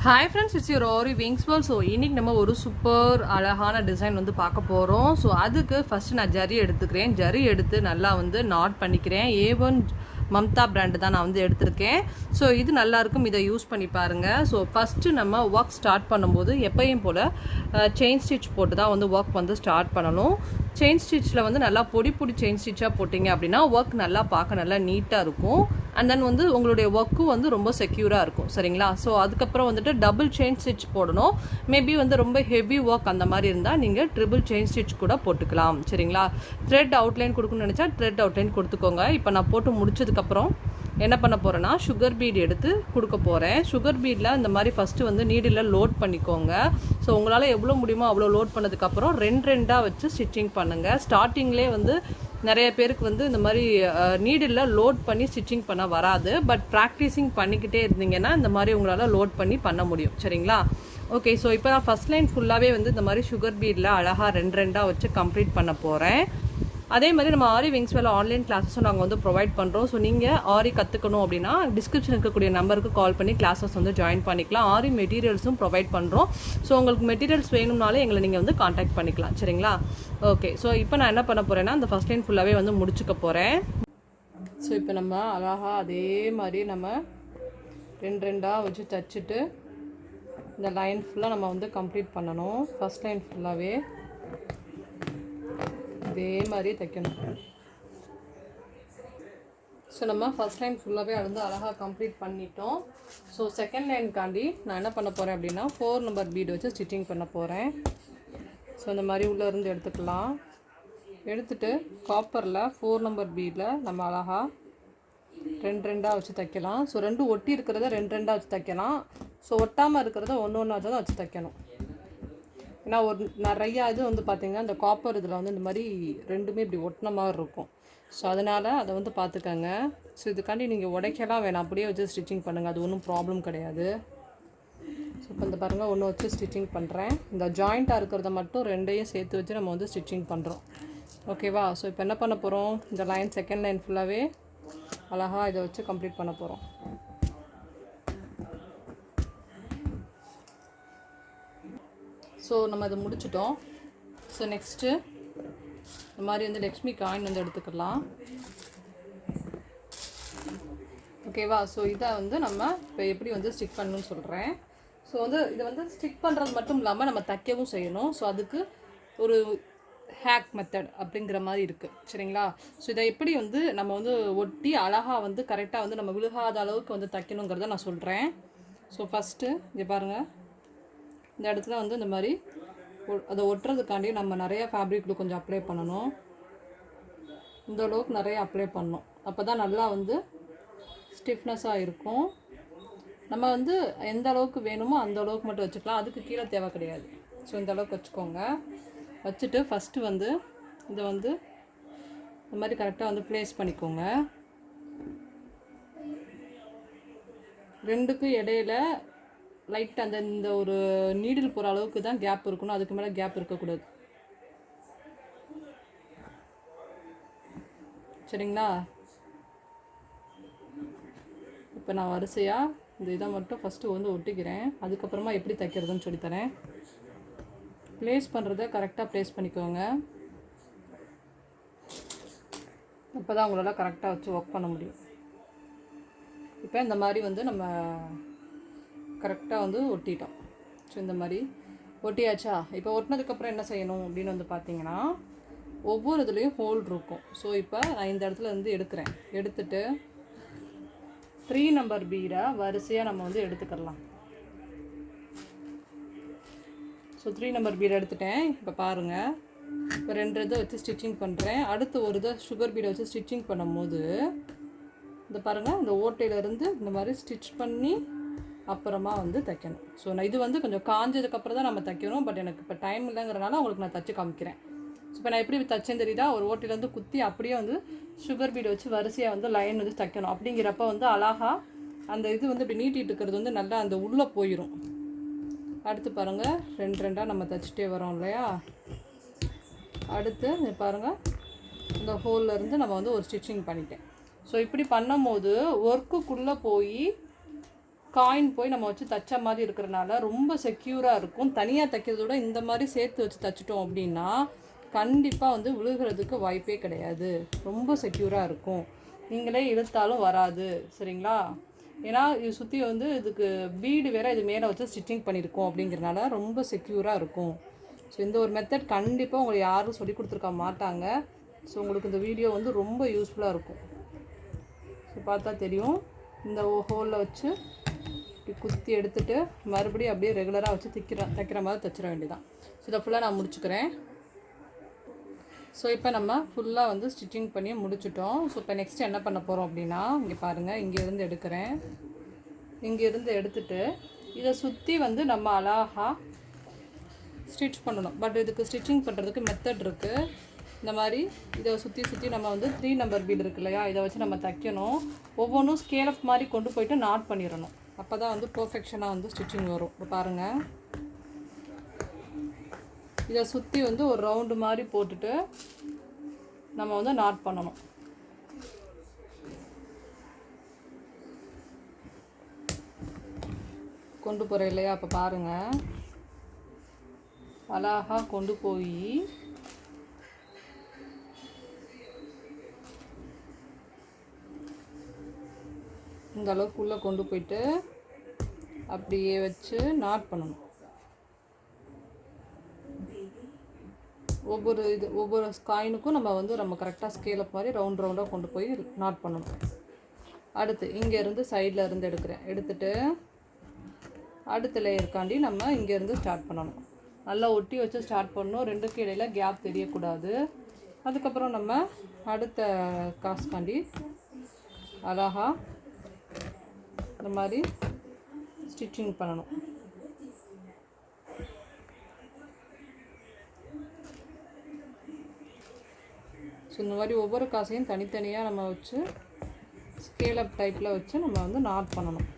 Hi friends, it's your Aariwingsworld. So இன்னைக்கு நம்ம ஒரு சூப்பர் அழகான டிசைன் வந்து பார்க்க போறோம். ஸோ அதுக்கு ஃபர்ஸ்ட் நான் ஜரி எடுத்துக்கிறேன். ஜரி எடுத்து நல்லா வந்து நாட் பண்ணிக்கிறேன். A1 மம்தா பிராண்டு தான் நான் வந்து எடுத்திருக்கேன். ஸோ இது நல்லா இருக்கும், இதை யூஸ் பண்ணி பாருங்க. ஸோ ஃபர்ஸ்ட் நம்ம ஒர்க் ஸ்டார்ட் பண்ணும்போது எப்பயும் போல செயின் ஸ்டிச் போட்டு தான் வந்து ஒர்க் வந்து ஸ்டார்ட் பண்ணணும். செயின் ஸ்டிச்சில் வந்து நல்லா பொடி செயின் ஸ்டிச்சாக போட்டிங்க அப்படின்னா ஒர்க் நல்லா பார்க்க நல்லா நீட்டாக இருக்கும். அண்ட் தென் வந்து உங்களுடைய ஒர்க்கும் வந்து ரொம்ப செக்யூராக இருக்கும். சரிங்களா? ஸோ அதுக்கப்புறம் வந்துட்டு டபுள் செயின் ஸ்டிச் போடணும். மேபி வந்து ரொம்ப ஹெவி ஒர்க் அந்த மாதிரி இருந்தால் நீங்கள் ட்ரிபிள் செயின் ஸ்டிச் கூட போட்டுக்கலாம். சரிங்களா? த்ரெட் அவுட்லைன் கொடுக்கணும்னு நினச்சா த்ரெட் அவுட்லைன் கொடுத்துக்கோங்க. இப்போ நான் போட்டு முடிச்சதுக்கப்புறம் என்ன பண்ண போகிறேன்னா சுகர் பீட் எடுத்து கொடுக்க போகிறேன். சுகர் பீடில் இந்த மாதிரி ஃபஸ்ட்டு வந்து நீடில் லோட் பண்ணிக்கோங்க. ஸோ உங்களால் எவ்வளோ முடியுமோ அவ்வளோ லோட் பண்ணதுக்கப்புறம் ரெண்டாக வச்சு ஸ்டிச்சிங் பண்ணுங்கள். ஸ்டார்டிங்லேயே வந்து நிறைய பேருக்கு வந்து இந்த மாதிரி நீடில் லோட் பண்ணி ஸ்டிச்சிங் பண்ண வராது. பட் ப்ராக்டிஸிங் பண்ணிக்கிட்டே இருந்தீங்கன்னா இந்த மாதிரி உங்களால் லோட் பண்ணி பண்ண முடியும். சரிங்களா? ஓகே. ஸோ இப்போ நான் ஃபஸ்ட் லைன் ஃபுல்லாகவே வந்து இந்த மாதிரி சுகர் பீடில் அழகாக ரெண்டாக வச்சு கம்ப்ளீட் பண்ண போகிறேன். அதே மாதிரி நம்ம ஆரிவிங்ஸ்வேர்ல்ட் ஆன்லைன் கிளாஸஸும் நாங்கள் வந்து ப்ரொவைட் பண்ணுறோம். ஸோ நீங்கள் ஆரி கற்றுக்கணும் அப்படின்னா டிஸ்கிரிப்ஷன் இருக்கக்கூடிய நம்பருக்கு கால் பண்ணி கிளாஸஸ் வந்து ஜாயின் பண்ணிக்கலாம். ஆரி மெட்டீரியல்ஸும் ப்ரொவைட் பண்ணுறோம். ஸோ உங்களுக்கு மெட்டீரியல்ஸ் வேணும்னாலே எங்களை நீங்கள் வந்து காண்டாக்ட் பண்ணிக்கலாம். சரிங்களா? ஓகே. ஸோ இப்போ நான் என்ன பண்ண போகிறேன்னா அந்த ஃபஸ்ட் லைன் ஃபுல்லாகவே வந்து முடிச்சுக்க போகிறேன். ஸோ இப்போ நம்ம அழகாக அதே மாதிரி நம்ம ரெண்டாக வச்சு தச்சுட்டு இந்த லைன் ஃபுல்லாக நம்ம வந்து கம்ப்ளீட் பண்ணணும். ஃபஸ்ட் லைன் ஃபுல்லாகவே இதே மாதிரி தைக்கணும். ஸோ நம்ம ஃபஸ்ட் லைன் ஃபுல்லாகவே வந்து அழகாக கம்ப்ளீட் பண்ணிட்டோம். ஸோ செகண்ட் லைனுக்காண்டி நான் என்ன பண்ண போகிறேன் அப்படின்னா 4 நம்பர் பீடு வச்சு ஸ்டிச்சிங் பண்ண போகிறேன். ஸோ இந்த மாதிரி உள்ளேருந்து எடுத்துக்கலாம். எடுத்துட்டு காப்பரில் 4 நம்பர் பீடில் நம்ம அழகாக ரெண்டாக வச்சு தைக்கலாம். ஸோ ரெண்டும் ஒட்டி இருக்கிறத ரெண்டாக வச்சு தைக்கலாம். ஸோ ஒட்டாமல் இருக்கிறத ஒன்று தான் வச்சு தைக்கணும். ஏன்னா ஒரு நிறையா இது வந்து பார்த்திங்கன்னா இந்த காப்பர் இதில் வந்து இந்த மாதிரி ரெண்டுமே இப்படி ஒட்டின மாதிரி இருக்கும். ஸோ அதனால் அதை வந்து பார்த்துக்கங்க. ஸோ இதுக்காண்டி நீங்கள் உடைக்கலாம் வேணாம், அப்படியே வச்சு ஸ்டிச்சிங் பண்ணுங்கள், அது ஒன்றும் ப்ராப்ளம் கிடையாது. ஸோ இப்போ இந்த பாருங்கள் ஒன்று வச்சு ஸ்டிச்சிங் பண்ணுறேன். இந்த ஜாயிண்ட்டாக இருக்கிறத மட்டும் ரெண்டையும் சேர்த்து வச்சு நம்ம வந்து ஸ்டிச்சிங் பண்ணுறோம். ஓகேவா? ஸோ இப்போ என்ன பண்ண போகிறோம், இந்த லைன் செகண்ட் லைன் ஃபுல்லாகவே அழகாக இதை வச்சு கம்ப்ளீட் பண்ண போகிறோம். ஸோ நம்ம அதை முடிச்சிட்டோம். ஸோ நெக்ஸ்ட்டு இந்த மாதிரி வந்து லக்ஷ்மி காயின் வந்து எடுத்துக்கலாம். ஓகேவா? ஸோ இதை வந்து நம்ம இப்போ எப்படி வந்து ஸ்டிக் பண்ணணும்னு சொல்கிறேன். ஸோ வந்து இதை வந்து ஸ்டிக் பண்ணுறது மட்டும் இல்லாமல் நம்ம தைக்கவும் செய்யணும். ஸோ அதுக்கு ஒரு ஹேக் மெத்தட் அப்படிங்கிற மாதிரி இருக்குது. சரிங்களா? ஸோ இதை எப்படி வந்து நம்ம வந்து ஒட்டி அழகாக வந்து கரெக்டாக வந்து நம்ம விழுகாத அளவுக்கு வந்து தைக்கணுங்கிறத நான் சொல்கிறேன். ஸோ ஃபஸ்ட்டு இங்கே பாருங்கள், இந்த இடத்துல வந்து இந்த மாதிரி அதை ஒட்டுறதுக்காண்டி நம்ம நிறையா ஃபேப்ரிக்கில் கொஞ்சம் அப்ளை பண்ணணும். இந்த அளவுக்கு நிறைய அப்ளை பண்ணணும். அப்போ தான் நல்லா வந்து ஸ்டிஃப்னஸாக இருக்கும். நம்ம வந்து எந்த அளவுக்கு வேணுமோ அந்த அளவுக்கு மட்டும் வச்சுக்கலாம், அதுக்கு கீழே தேவை கிடையாது. ஸோ இந்த அளவுக்கு வச்சுக்கோங்க. வச்சுட்டு ஃபஸ்ட்டு வந்து இதை வந்து இந்த மாதிரி கரெக்டாக வந்து ப்ளேஸ் பண்ணிக்கோங்க. ரெண்டுக்கும் இடையில லைட் அந்த இந்த ஒரு நீடில் போகிற அளவுக்கு தான் கேப் இருக்கணும், அதுக்கு மேலே கேப் இருக்கக்கூடாது. சரிங்களா? இப்போ நான் வரிசையாக இந்த இதை மட்டும் ஃபஸ்ட்டு வந்து ஒட்டிக்கிறேன். அதுக்கப்புறமா எப்படி தைக்கிறதுன்னு சொல்லித்தரேன். ப்ளேஸ் பண்ணுறத கரெக்டாக ப்ளேஸ் பண்ணிக்கோங்க. அப்போ தான் உங்களால் கரெக்டாக வச்சு ஒர்க் பண்ண முடியும். இப்போ இந்த மாதிரி வந்து நம்ம கரெக்டாக வந்து ஒட்டிட்டோம். ஸோ இந்த மாதிரி ஒட்டியாச்சா? இப்போ ஒட்டினதுக்கப்புறம் என்ன செய்யணும் அப்படின்னு வந்து பார்த்தீங்கன்னா ஒவ்வொரு இதுலேயும் ஹோல் இருக்கும். ஸோ இப்போ நான் இந்த இடத்துல வந்து எடுக்கிறேன். எடுத்துட்டு 3 நம்பர் பீடை வரிசையாக நம்ம வந்து எடுத்துக்கலாம். ஸோ 3 நம்பர் பீடை எடுத்துட்டேன். இப்போ பாருங்கள், இப்போ 2 இதை வச்சு ஸ்டிச்சிங் பண்ணுறேன். அடுத்து ஒரு இதை சுகர் பீடை வச்சு ஸ்டிச்சிங் பண்ணும்போது இந்த பாருங்கள், இந்த ஓட்டையிலேருந்து இந்த மாதிரி ஸ்டிச் பண்ணி அப்புறமா வந்து தைக்கணும். ஸோ நான் இது வந்து கொஞ்சம் காஞ்சதுக்கப்புறம் தான் நம்ம தைக்கணும். பட் எனக்கு இப்போ டைம் இல்லைங்கிறனால உங்களுக்கு நான் தைச்சி காமிக்கிறேன். ஸோ இப்போ நான் எப்படி தைச்சேன்னு தெரியுதா? ஒரு ஓட்டையிலேருந்து குத்தி அப்படியே வந்து சுகர் பீடை வச்சு வரிசையாக வந்து லைன் வந்து தைக்கணும். அப்படிங்கிறப்ப வந்து அழகாக அந்த இது வந்து இப்படி நீட்டிகிட்டு இருக்கிறது வந்து நல்லா அந்த உள்ளே போயிடும். அடுத்து பாருங்கள், ரெண்டாக நம்ம தைச்சிட்டே வரோம் இல்லையா? அடுத்து பாருங்கள், இந்த ஹோல்லேருந்து நம்ம வந்து ஒரு ஸ்டிச்சிங் பண்ணிட்டேன். ஸோ இப்படி பண்ணும்போது ஒர்க்குக்குள்ளே போய் காயின் போய் நம்ம வச்சு தைச்ச மாதிரி இருக்கிறனால ரொம்ப செக்யூராக இருக்கும். தனியாக தைக்கிறத விட இந்த மாதிரி சேர்த்து வச்சு தைச்சிட்டோம் அப்படின்னா கண்டிப்பாக வந்து விழுகிறதுக்கு வாய்ப்பே கிடையாது. ரொம்ப செக்யூராக இருக்கும். நீங்களே இழுத்தாலும் வராது. சரிங்களா? ஏன்னா இது சுற்றி வந்து இதுக்கு பீடு வேறு இது மேலே வச்சு ஸ்டிச்சிங் பண்ணியிருக்கோம் அப்படிங்கிறனால ரொம்ப செக்யூராக இருக்கும். ஸோ இந்த ஒரு மெத்தட் கண்டிப்பாக உங்களுக்கு யாரும் சொல்லி கொடுத்துருக்க மாட்டாங்க. ஸோ உங்களுக்கு இந்த வீடியோ வந்து ரொம்ப யூஸ்ஃபுல்லாக இருக்கும். ஸோ பார்த்தா தெரியும், இந்த ஹோலில் வச்சு இப்படி குத்தி எடுத்துகிட்டு மறுபடியும் அப்படியே ரெகுலராக வச்சு தைக்கிற மாதிரி தைச்சிட வேண்டியதான். ஸோ இதை ஃபுல்லாக நான் முடிச்சுக்கிறேன். ஸோ இப்போ நம்ம ஃபுல்லாக வந்து ஸ்டிச்சிங் பண்ணி முடிச்சிட்டோம். ஸோ இப்போ நெக்ஸ்ட்டு என்ன பண்ண போகிறோம் அப்படின்னா, இங்கே பாருங்கள், இங்கேருந்து எடுக்கிறேன். இங்கேருந்து எடுத்துகிட்டு இதை சுற்றி வந்து நம்ம அழகாக ஸ்டிச் பண்ணணும். பட் இதுக்கு ஸ்டிச்சிங் பண்ணுறதுக்கு மெத்தட் இருக்குது. இந்த மாதிரி இதை சுற்றி நம்ம வந்து 3 நம்பர் பீடு இருக்கு இல்லையா, இதை வச்சு நம்ம தைக்கணும். ஒவ்வொன்றும் ஸ்கேலப் மாதிரி கொண்டு போயிட்டு நாட் பண்ணிடணும். அப்போ தான் வந்து பர்ஃபெக்ஷனாக வந்து ஸ்டிச்சிங் வரும். இப்போ பாருங்கள், இதை சுற்றி வந்து ஒரு ரவுண்டு மாதிரி போட்டுட்டு நம்ம வந்து நாட் பண்ணணும். கொண்டு போகிறேன் இல்லையா, அப்போ பாருங்கள், அழகாக கொண்டு போய் இந்த அளவுக்குள்ளே கொண்டு போயிட்டு அப்படியே வச்சு நாட் பண்ணணும். ஒவ்வொரு காயினுக்கும் நம்ம கரெக்டாக ஸ்கேலப் மாதிரி ரவுண்டாக கொண்டு போய் நாட் பண்ணணும். அடுத்து இங்கேருந்து சைடில் இருந்து எடுத்துட்டு அடுத்த லேயருக்காண்டி நம்ம இங்கேருந்து ஸ்டார்ட் பண்ணணும். நல்லா ஒட்டி வச்சு ஸ்டார்ட் பண்ணணும். ரெண்டுக்கு இடையில கேப் தெரியக்கூடாது. அதுக்கப்புறம் நம்ம அடுத்த காசுக்காண்டி அழகாக இந்த மாதிரி ஸ்டிச்சிங் பண்ணணும். ஸோ இந்த மாதிரி ஒவ்வொரு காசையும் தனித்தனியாக நம்ம வச்சு ஸ்கேலப் டைப்பில் வச்சு நம்ம வந்து நாட் பண்ணணும்.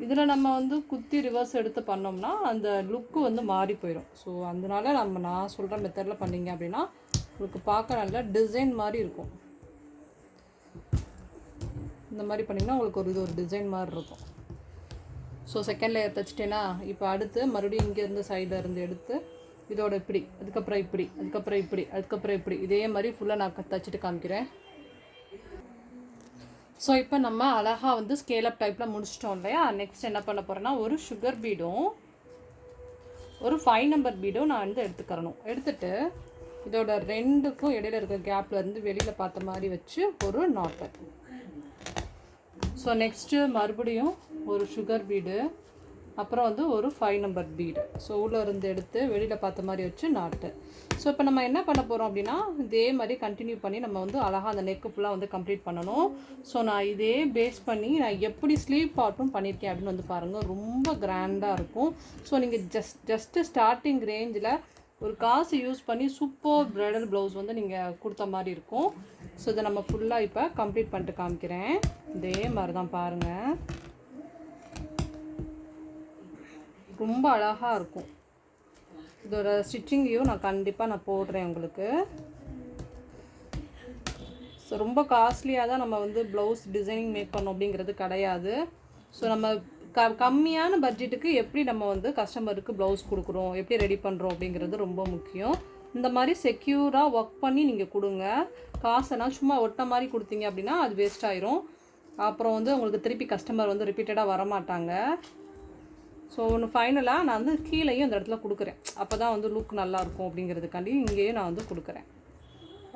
இதில் நம்ம வந்து குத்தி ரிவர்ஸ் எடுத்து பண்ணோம்னா அந்த லுக்கு வந்து மாறி போயிடும். ஸோ அதனால நான் சொல்கிற மெத்தடில் பண்ணிங்க அப்படின்னா உங்களுக்கு பார்க்க நல்லா டிசைன் மாதிரி இருக்கும். இந்த மாதிரி பண்ணிங்கன்னா உங்களுக்கு இது ஒரு டிசைன் மாதிரி இருக்கும். ஸோ செகண்ட் லேயர் தைச்சிட்டேன்னா இப்போ அடுத்து மறுபடியும் இங்கேருந்து சைடில் இருந்து எடுத்து இதோட இப்படி, அதுக்கப்புறம் இப்படி, அதுக்கப்புறம் இப்படி, அதுக்கப்புறம் இப்படி, இதே மாதிரி ஃபுல்லாக நான் தைச்சிட்டு காமிக்கிறேன். ஸோ இப்போ நம்ம அழகாக வந்து ஸ்கேலப் டைப்பில் முடிச்சிட்டோம் இல்லையா. நெக்ஸ்ட் என்ன பண்ண போகிறேன்னா, ஒரு சுகர் பீடும் ஒரு 5 நம்பர் பீடும் நான் வந்து எடுத்துகிட்டு இதோட ரெண்டுக்கும் இடையில இருக்க கேப்பில் இருந்து வெளியில் பார்த்த மாதிரி வச்சு ஒரு நாட்டு. ஸோ நெக்ஸ்ட்டு மறுபடியும் ஒரு சுகர் பீடு, அப்புறம் வந்து ஒரு 5 நம்பர் பீடு. ஸோ உள்ளே இருந்து எடுத்து வெளியில் பார்த்த மாதிரி வச்சு நாட்டு. ஸோ இப்போ நம்ம என்ன பண்ண போகிறோம் அப்படின்னா, இதே மாதிரி கண்டினியூ பண்ணி நம்ம வந்து அழகாக அந்த நெக்கு ஃபுல்லாக வந்து கம்ப்ளீட் பண்ணணும். ஸோ நான் இதே பேஸ் பண்ணி நான் எப்படி ஸ்லீவ் பார்ட்டும் பண்ணியிருக்கேன் அப்படின்னு வந்து பாருங்கள், ரொம்ப கிராண்டாக இருக்கும். ஸோ நீங்கள் ஜஸ்ட்டு ஸ்டார்டிங் ரேஞ்சில் ஒரு காசு யூஸ் பண்ணி சூப்பர் பிரைடல் ப்ளவுஸ் வந்து நீங்கள் கொடுத்த மாதிரி இருக்கும். ஸோ இதை நம்ம ஃபுல்லாக இப்போ கம்ப்ளீட் பண்ணிட்டு காமிக்கிறேன். இதே மாதிரி தான் பாருங்கள், ரொம்ப அழகாக இருக்கும். இதோட ஸ்டிச்சிங் வியூ நான் கண்டிப்பாக போடுறேன் உங்களுக்கு. ஸோ ரொம்ப காஸ்ட்லியாக தான் நம்ம வந்து ப்ளவுஸ் டிசைனிங் மேக் பண்ணோம் அப்படிங்கிறது கிடையாது. ஸோ நம்ம கம்மியான பட்ஜெட்டுக்கு எப்படி நம்ம வந்து கஸ்டமருக்கு ப்ளவுஸ் கொடுக்குறோம், எப்படி ரெடி பண்ணுறோம் அப்படிங்கிறது ரொம்ப முக்கியம். இந்த மாதிரி செக்யூராக ஒர்க் பண்ணி நீங்கள் கொடுங்க. காசைனா சும்மா ஒட்ட மாதிரி கொடுத்தீங்க அப்படின்னா அது வேஸ்ட் ஆயிரும். அப்புறம் வந்து உங்களுக்கு திருப்பி கஸ்டமர் வந்து ரிப்பீட்டடாக வரமாட்டாங்க. ஸோ ஒன்று ஃபைனலாக நான் வந்து கீழேயும் இந்த இடத்துல கொடுக்குறேன். அப்போ தான் வந்து லுக் நல்லாயிருக்கும் அப்படிங்கிறதுக்காண்டி இங்கேயும் நான் வந்து கொடுக்குறேன்.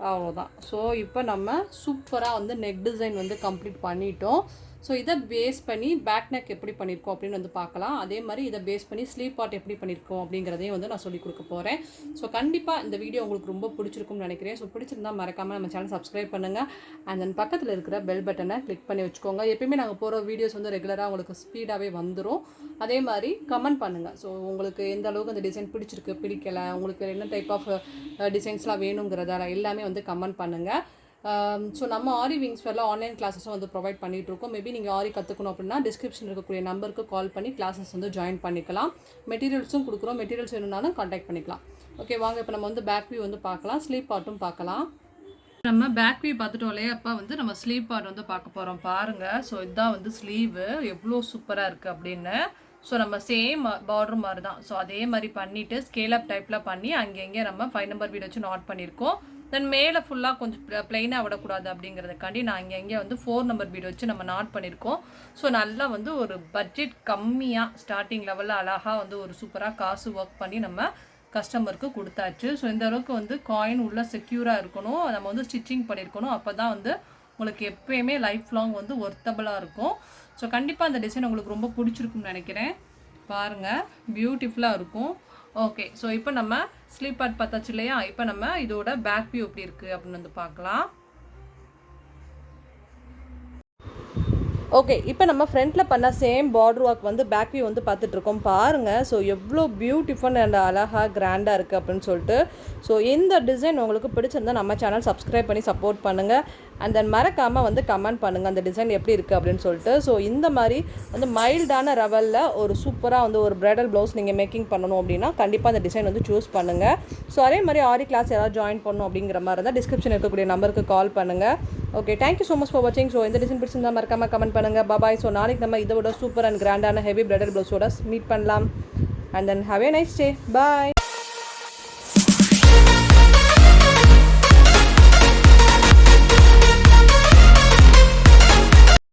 அவ்வளோதான். ஸோ இப்போ நம்ம சூப்பராக வந்து நெக் டிசைன் வந்து கம்ப்ளீட் பண்ணிட்டோம். ஸோ இதை பேஸ் பண்ணி பேக் நெக் எப்படி பண்ணியிருக்கோம் அப்படின்னு வந்து பார்க்கலாம். அதே மாதிரி இதை பேஸ் பண்ணி ஸ்லீவ் பார்ட் எப்படி பண்ணியிருக்கோம் அப்படிங்கிறதையும் வந்து நான் சொல்லிக் கொடுக்க போகிறேன். ஸோ கண்டிப்பாக இந்த வீடியோ உங்களுக்கு ரொம்ப பிடிச்சிருக்கும்னு நினைக்கிறேன். ஸோ பிடிச்சிருந்தால் மறக்காமல் நம்ம சேனல் சப்ஸ்கிரைப் பண்ணுங்கள். அண்ட் தென் பக்கத்தில் இருக்கிற பெல் பட்டனை கிளிக் பண்ணி வச்சுக்கோங்க. எப்பயுமே நாங்கள் போகிற வீடியோஸ் வந்து ரெகுலராக உங்களுக்கு ஸ்பீடாகவே வந்துடும். அதே மாதிரி கமெண்ட் பண்ணுங்கள். ஸோ உங்களுக்கு எந்த அளவுக்கு அந்த டிசைன் பிடிச்சிருக்கு, பிடிக்கலை, உங்களுக்கு என்ன டைப் ஆஃப் டிசைன்ஸ்லாம் வேணுங்கிறதால எல்லாமே வந்து கமெண்ட் பண்ணுங்கள். ஸோ நம்ம ஆரி விங்ஸ்வேர்ல ஆன்லைன் கிளாஸஸும் வந்து ப்ரொவைட் பண்ணிகிட்ருக்கோம். மேபி நீங்கள் ஆரி கற்றுக்கணும் அப்படின்னா டிஸ்கிரிப்ஷன் இருக்கக்கூடிய நம்பருக்கு கால் பண்ணி கிளாஸஸ் வந்து ஜாயின் பண்ணிக்கலாம். மெட்டீரியல்ஸும் கொடுக்குறோம். மெட்டீரியல்ஸ் வேணும்னாலும் கான்டாக்ட் பண்ணிக்கலாம். ஓகே, வாங்க இப்போ நம்ம வந்து பேக் வியூ வந்து பார்க்கலாம், ஸ்லீவ் பார்ட்டும் பார்க்கலாம். நம்ம பேக் வியூ பார்த்துட்டோம் இல்லையா, அப்போ வந்து நம்ம ஸ்லீவ் பார்ட் வந்து பார்க்க போகிறோம் பாருங்கள். ஸோ இதுதான் வந்து ஸ்லீவு எவ்வளோ சூப்பராக இருக்குது அப்படின்னு. ஸோ நம்ம சேம் பார்டர் மாதிரி தான். ஸோ அதே மாதிரி பண்ணிவிட்டு ஸ்கேல் அப் டைப்பில் பண்ணி அங்கங்கே நம்ம 5 நம்பர் பீட் வச்சு நாட் பண்ணியிருக்கோம். தென் மேலே ஃபுல்லாக கொஞ்சம் ப்ளைனாக விடக்கூடாது அப்படிங்கிறதுக்காண்டி நான் இங்கே வந்து 4 நம்பர் பீட் வச்சு நம்ம நாட் பண்ணியிருக்கோம். ஸோ நல்லா வந்து ஒரு பட்ஜெட் கம்மியாக ஸ்டார்டிங் லெவலில் அழகாக வந்து ஒரு சூப்பராக காசு ஒர்க் பண்ணி நம்ம கஸ்டமருக்கு கொடுத்தாச்சு. ஸோ இந்த அளவுக்கு வந்து காயின் உள்ள செக்யூராக இருக்கணும், நம்ம வந்து ஸ்டிச்சிங் பண்ணியிருக்கணும். அப்போ தான் வந்து உங்களுக்கு எப்பயுமே லைஃப் லாங் வந்து ஒர்த்தபிளாக இருக்கும். ஸோ கண்டிப்பாக அந்த டிசைன் உங்களுக்கு ரொம்ப பிடிச்சிருக்குன்னு நினைக்கிறேன். பாருங்கள், பியூட்டிஃபுல்லாக இருக்கும். ஓகே, ஸோ இப்போ நம்ம ஸ்லீப் பார்ட் பார்த்தாச்சு இல்லையா, இப்போ நம்ம இதோட பேக் வியூ எப்படி இருக்குது அப்படின்னு வந்து பார்க்கலாம். ஓகே, இப்போ நம்ம ஃப்ரண்ட்டில் பண்ண சேம் பார்டர் ஒர்க் வந்து பேக் வியூ வந்து பார்த்துட்ருக்கோம் பாருங்கள். ஸோ எவ்வளோ பியூட்டிஃபுல் அண்ட் அழகாக கிராண்டாக இருக்குது அப்படின்னு சொல்லிட்டு. ஸோ இந்த டிசைன் உங்களுக்கு பிடிச்சிருந்தா நம்ம சேனல் சப்ஸ்கிரைப் பண்ணி சப்போர்ட் பண்ணுங்கள். அண்ட் தென் மறக்காமல் வந்து கமெண்ட் பண்ணுங்கள் அந்த டிசைன் எப்படி இருக்குது அப்படின்னு சொல்லிட்டு. ஸோ இந்த மாதிரி வந்து மைல்டான லெவலில் ஒரு சூப்பராக வந்து ஒரு பிரைடல் ப்ளவுஸ் நீங்கள் மேக்கிங் பண்ணணும் அப்படின்னா கண்டிப்பாக அந்த டிசைன் வந்து சூஸ் பண்ணுங்கள். ஸோ அதே மாதிரி ஆரி கிளாஸ் யாராவது ஜாயின் பண்ணணும் அப்படிங்கிற மாதிரி இருந்தால் டிஸ்கிரிப்ஷன் இருக்கக்கூடிய நம்பருக்கு கால் பண்ணுங்கள். Okay, thank you so much for வாட்சிங். ஸோ இந்த டிசைன் பிடிச்சிருந்தா மறக்காமல் கமெண்ட் பண்ணுங்கள். பாய். ஸோ நாளைக்கு நம்ம இதோட சூப்பர் அண்ட் கிராண்டான ஹெவி பிரைடல் ப்ளவுஸோட மீட் பண்ணலாம். And then have a nice day. Bye.